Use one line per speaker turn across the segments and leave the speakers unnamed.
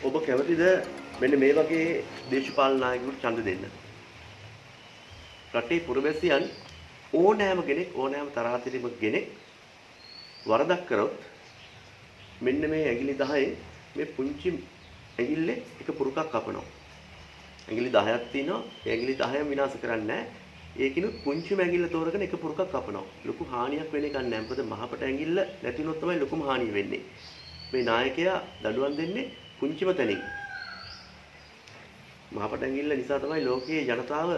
ඔබ කැමතිද මෙන්න මේ වගේ දේශපාලන නායකයෙකුට ඡන්ද දෙන්න? රටේ පුරවැසියන් ඕනෑම කෙනෙක් ඕනෑම තරහතිරීමක කෙනෙක් වරදක් කරොත් මෙන්න මේ ඇඟිලි 10 මේ පුංචි ඇඟිල්ලේ එක පුරුකක් කපනවා. ඇඟිලි 10ක් තියෙනවා. ඒ ඇඟිලි 10ම විනාශ කරන්නේ නැහැ. ඒකිනුත් පුංචිම ඇඟිල්ල තෝරගෙන එක පුරුකක් කපනවා. ලොකු හානියක් වෙන්නේ නැහැ. මොකද මහපට ඇඟිල්ල නැතිනොත් තමයි ලොකුම හානිය වෙන්නේ. මේ නායකයා දඩුවම් දෙන්නේ පුංචිම තැනින්. මහපට ඇඟිල්ල නිසා තමයි ලෝකයේ ජනතාව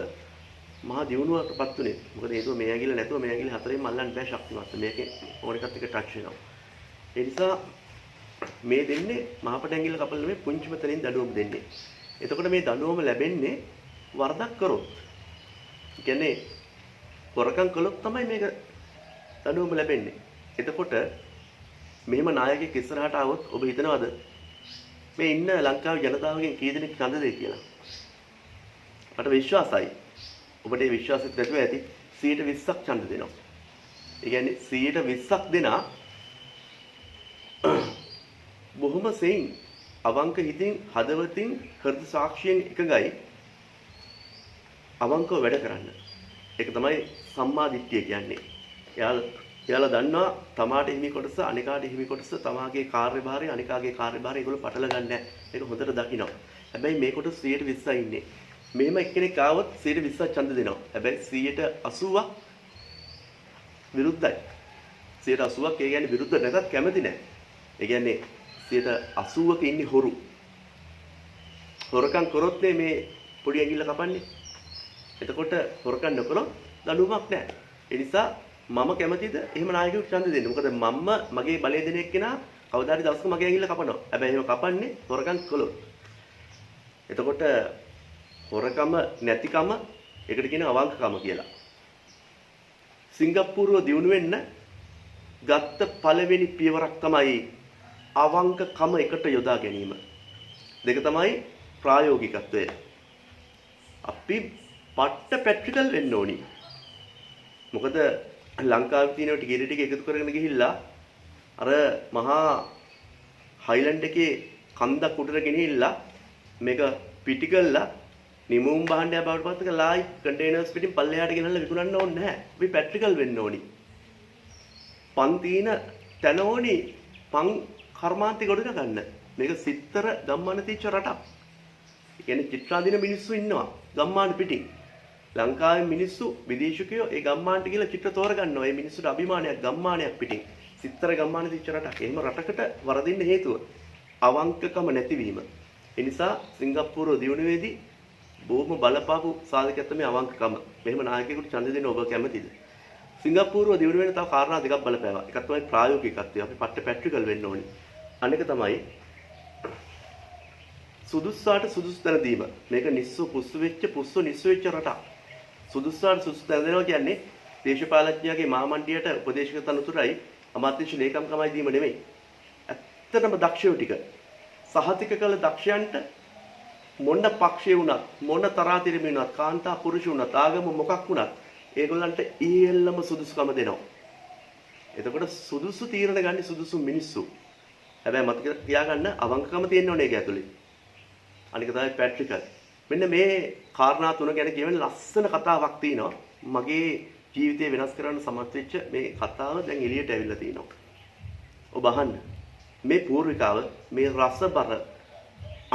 මහා දියුණුවටපත් උනේ. මොකද හේතුව මේ ඇඟිල්ල නැතුව මේ ඇඟිලි හතරෙන්ම අල්ලන්න බෑ ශක්තිමත්. මේකේ ඕන එකත් එක ටච් වෙනවා. ඒ නිසා මේ දෙන්නේ මහපට ඇඟිල්ල කපලා මේ පුංචිම තැනින් දඩුවම් දෙන්නේ. එතකොට මේ දඬුවම ලැබෙන්නේ වරදක් කරොත්. ඒ කියන්නේ හොරකම් කළොත් තමයි මේක දඬුවම ලැබෙන්නේ. එතකොට මෙහෙම නායකයෙක් ඉස්සරහට આવොත් ඔබ හිතනවද මේ ඉන්න ලංකාවේ ජනතාවගෙන් කී දෙනෙක් ඡන්ද දෙයි කියලා? මට විශ්වාසයි. ඔබට ඒ විශ්වාසෙත් නැතුව ඇති 120ක් ඡන්ද දෙනවා. ඒ කියන්නේ 120ක් දෙනා බොහොම සෙයින් අවංක හිතින් හදවතින් හෘද සාක්ෂියෙන් එකගයි අවංකව වැඩ කරන්න. ඒක තමයි සම්මා දිට්ඨිය කියන්නේ. එයාලා දන්නවා තමාට හිමි කොටස අනිකාට හිමි කොටස තමාගේ කාර්යභාරය අනිකාගේ කාර්යභාරය ඒගොල්ලෝ පටල ගන්න නැහැ. ඒක හොඳට දකිනවා. හැබැයි මේ කොටස 120යි ඉන්නේ. මෙහෙම එක්කෙනෙක් ආවොත් 120ක් ඡන්ද දෙනවා. හැබැයි 180ක් විරුද්ධයි. 180ක් ඒ කියන්නේ විරුද්ධ නැතත් කැමති නැහැ. ඒ කියන්නේ 80ක ඉන්නේ හොරු. හොරකම් කරොත් මේ පොඩි ඇඟිල්ල කපන්නේ. එතකොට හොරකම් නොකරොත් දඬුවමක් නැහැ. ඒ නිසා මම කැමතිද එහෙම නායකයෙකුට ඡන්ද දෙන්න. මොකද මම මගේ බලය දෙන එක්කෙනා කවදා හරි දවසක මගේ ඇඟිල්ල කපනවා. හැබැයි එහෙම කපන්නේ හොරකම් කළොත්. එතකොට හොරකම නැතිකම ඒකට කියන අවංකකම කියලා. සිංගප්පූරුව දියුණු වෙන්න ගත්ත පළවෙනි පියවරක් තමයි අවංකකම එකට යොදා ගැනීම. දෙක තමයි ප්‍රායෝගිකත්වය. අපි පට්ට ප්‍රැක්ටිකල් වෙන්න ඕනි. මොකද ලංකාවේ තියෙන ටික ටික එකතු කරගෙන ගිහිල්ලා අර මහා හයිලන්ඩ් එකේ කන්දක් උඩට ගෙනහිල්ලා මේක පිටිකල්ලා නිමුම් භාණ්ඩයක් බවට පත් කරලා ආයි කන්ටේනර්ස් පිටින් පල්ලෙහාට ගෙනල්ලා විකුණන්න ඕනේ නැහැ. අපි ප්‍රැක්ටිකල් වෙන්න ඕනි. පන් තීන තන ඕනි පන් කර්මාන්තේ ගොඩක ගන්න. මේක සිත්තර ගම්මාන තීච්ච රටක්. ඒ කියන්නේ චිත්‍රාදීන මිනිස්සු ඉන්නවා ගම්මාන පිටින්. ලංකාවේ මිනිස්සු විදේශිකයෝ ඒ ගම්මානට ගිහලා චිත්‍ර තෝරගන්නවා. ඒ මිනිස්සුන්ට අභිමානයක් ගම්මානයක් පිටින්. සිත්තර ගම්මාන තීච්ච රටක්. එහෙම රටකට වරදින්න හේතුව අවංකකම නැතිවීම. ඒ නිසා සිංගප්පූරුව දියුණුවේදී බොහොම බලපාපු සාධකයක් තමයි අවංකකම. මෙහෙම නායකයෙකුට ඡන්ද දෙන්න ඔබ කැමතිද? සිංගප්පූරුව දියුණු වෙන තව කාරණා දෙකක් බලපෑවා. එකක් තමයි ප්‍රායෝගිකත්වය. අපි පට්ට ප්‍රැක්ටිකල් වෙන්න ඕනි. අනෙක තමයි සුදුස්සාට සුදුසු තැන දීම. මේක නිස්සු පුස්සු වෙච්ච පුස්සු නිස්සු වෙච්ච රටක්. සුදුස්සාට සුදුසු තැන දෙනවා කියන්නේ දේශපාලඥයාගේ මාමණ්ඩියට උපදේශක තනතුරයි අමාත්‍යාංශ ලේකම්කමයි දීම නෙමෙයි. ඇත්තටම දක්ෂයෝ ටික සහතික කළ දක්ෂයන්ට මොන පක්ෂේ වුණත් මොන තරාතිරම වුණත් කාන්තා පුරුෂ වුණත් ආගම මොකක් වුණත් ඒගොල්ලන්ට ඉහෙල්ලම සුදුසුකම දෙනවා. එතකොට සුදුසු තීරණ ගන්න සුදුසු මිනිස්සු. හැබැයි මතක තියාගන්න අවංකකම තියෙන්න ඕනේ ඒක ඇතුලේ. අනික තමයි පැට්‍රිකල්. මෙන්න මේ කාරණා තුන ගැන කියවෙන ලස්සන කතාවක් තියෙනවා. මගේ ජීවිතය වෙනස් කරන්න සමත් වෙච්ච මේ කතාව දැන් එළියට ඇවිල්ලා තිනවා. ඔබ අහන්න. මේ පූර්විකාව මේ රසබර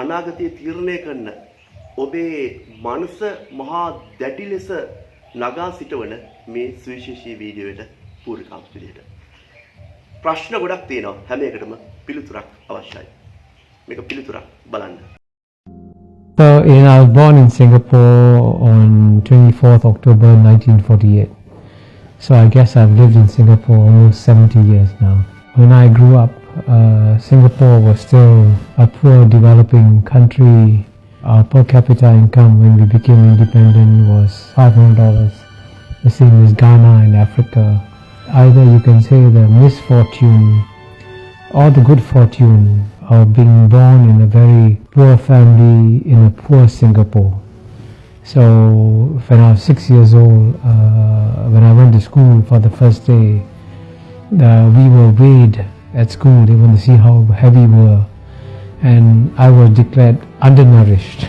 අනාගතය තීරණය කරන ඔබේ මනස මහා දැඩි ලෙස නගා සිටවන මේ සුවිශේෂී වීඩියෝවට පූර්විකාව විදිහට ප්‍රශ්න ගොඩක් තියෙනවා. හැම එකටම පිළිතුරක් අවශ්‍යයි. මේක පිළිතුරක් බලන්න.
So, I was born in Singapore on 24th October 1948. So I guess I've lived in Singapore almost 70 years now. When I grew up, Singapore was still a poor developing country. Our per capita income when we became independent was $500, the same as Ghana in Africa. Either you can say the misfortune or the good fortune of being born in a very poor family in a poor Singapore. So when I was 6 years old, when I went to school for the first day, we were weighed at school. They want to see how heavy we were. and I was declared undernourished.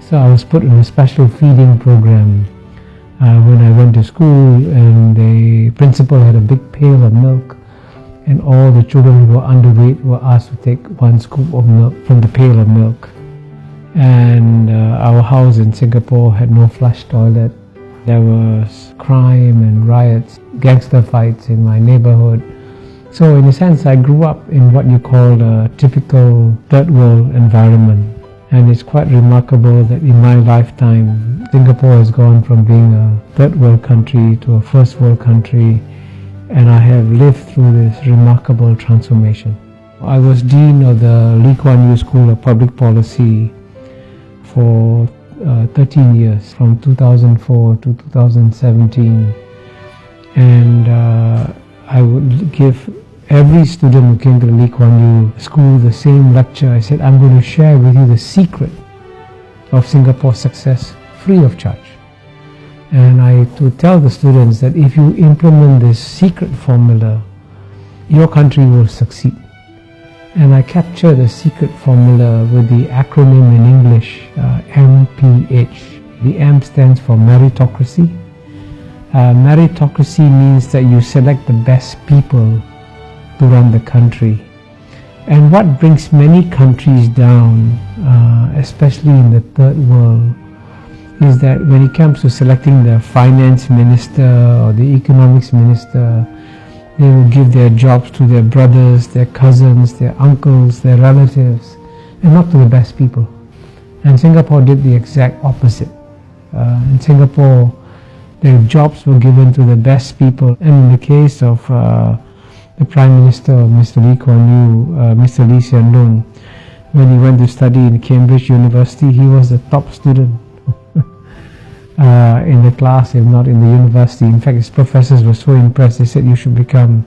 So I was put in a special feeding program when I went to school, and the principal had a big pail of milk, and all the children who were underweight were asked to take one scoop of milk from the pail of milk. And our house in Singapore had no flush toilet. There was crime and riots, gangster fights in my neighborhood. So in a sense, I grew up in what you call a typical third world environment. And it's quite remarkable that in my lifetime, Singapore has gone from being a third world country to a first world country, and I have lived through this remarkable transformation. I was Dean of the Lee Kuan Yew School of Public Policy for 13 years, from 2004 to 2017, and I would give every student who came to the Lee Kuan Yew School the same lecture. I said, I'm going to share with you the secret of Singapore's success free of charge. And I to tell the students that if you implement this secret formula, your country will succeed. And I capture the secret formula with the acronym in English, MPH. The M stands for meritocracy. Meritocracy means that you select the best people to run the country. And what brings many countries down, especially in the third world, is that when it comes to selecting the finance minister or the economics minister, they will give their jobs to their brothers, their cousins, their uncles, their relatives, and not to the best people. And Singapore did the exact opposite. In Singapore, the jobs were given to the best people. And in the case of the Prime Minister, Mr. Lee Kuan Yew, Mr. Lee Hsien Loong, when he went to study in Cambridge University, he was the top student in the class, if not in the university. In fact, his professors were so impressed, they said, you should become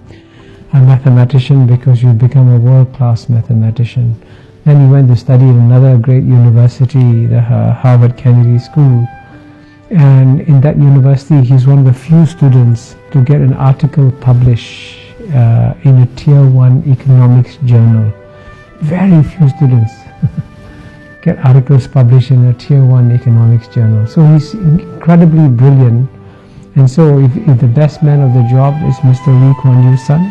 a mathematician because you become a world-class mathematician. Then he went to study in another great university, the Harvard Kennedy School. And in that university, he's one of the few students to get an article published in a Tier 1 economics journal. Very few students get articles published in a Tier 1 economics journal. So he's incredibly brilliant. And so if the best man of the job is Mr. Lee Kuan Yew's son,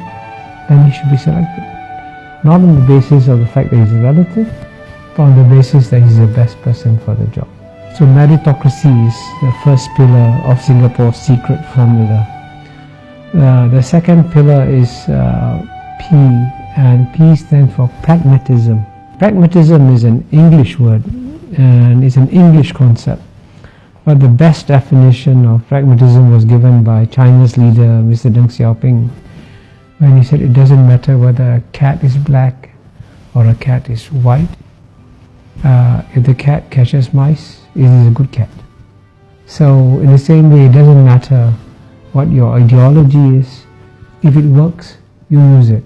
then he should be selected. Not on the basis of the fact that he's a relative, but on the basis that he's the best person for the job. So meritocracy is the first pillar of Singapore's secret formula. The second pillar is P, and P stands for pragmatism. Pragmatism is an English word, and it's an English concept. But the best definition of pragmatism was given by China's leader, Mr. Deng Xiaoping, when he said it doesn't matter whether a cat is black or a cat is white. If the cat catches mice, it is a good cat. So in the same way, it doesn't matter what your ideology is. If it works, you use it.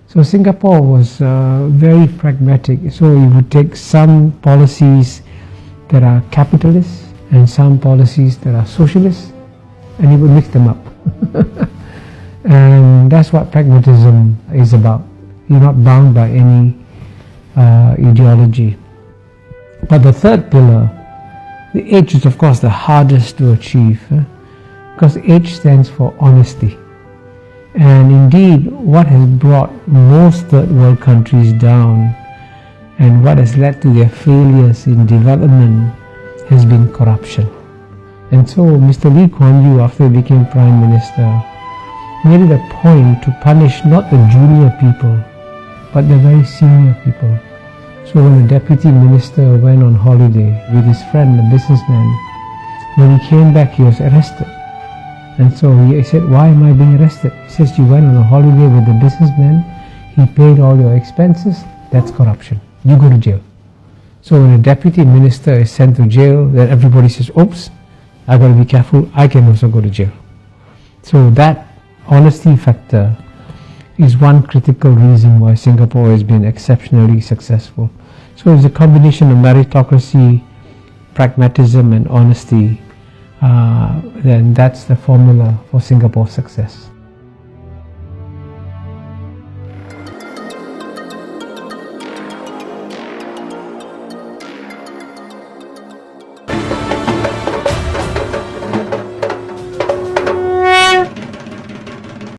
So Singapore was very pragmatic. So it would take some policies that are capitalist and some policies that are socialist, and it would mix them up. And that's what pragmatism is about. You're not bound by any ideology. But the third pillar, the H, is of course the hardest to achieve, because H stands for honesty. And indeed, what has brought most third world countries down and what has led to their failures in development has been corruption. And so Mr. Lee Kuan Yew, after he became Prime Minister, made it a point to punish not the junior people, but the very senior people. So when the Deputy Minister went on holiday with his friend, a businessman, when he came back, he was arrested. And so he said, why am I being arrested? He says, you went on a holiday with the businessman, he paid all your expenses, that's corruption. You go to jail. So when a deputy minister is sent to jail, then everybody says, oops, I've got to be careful, I can also go to jail. So that honesty factor is one critical reason why Singapore has been exceptionally successful. So it's a combination of meritocracy, pragmatism and honesty. Then that's the formula for Singapore's success.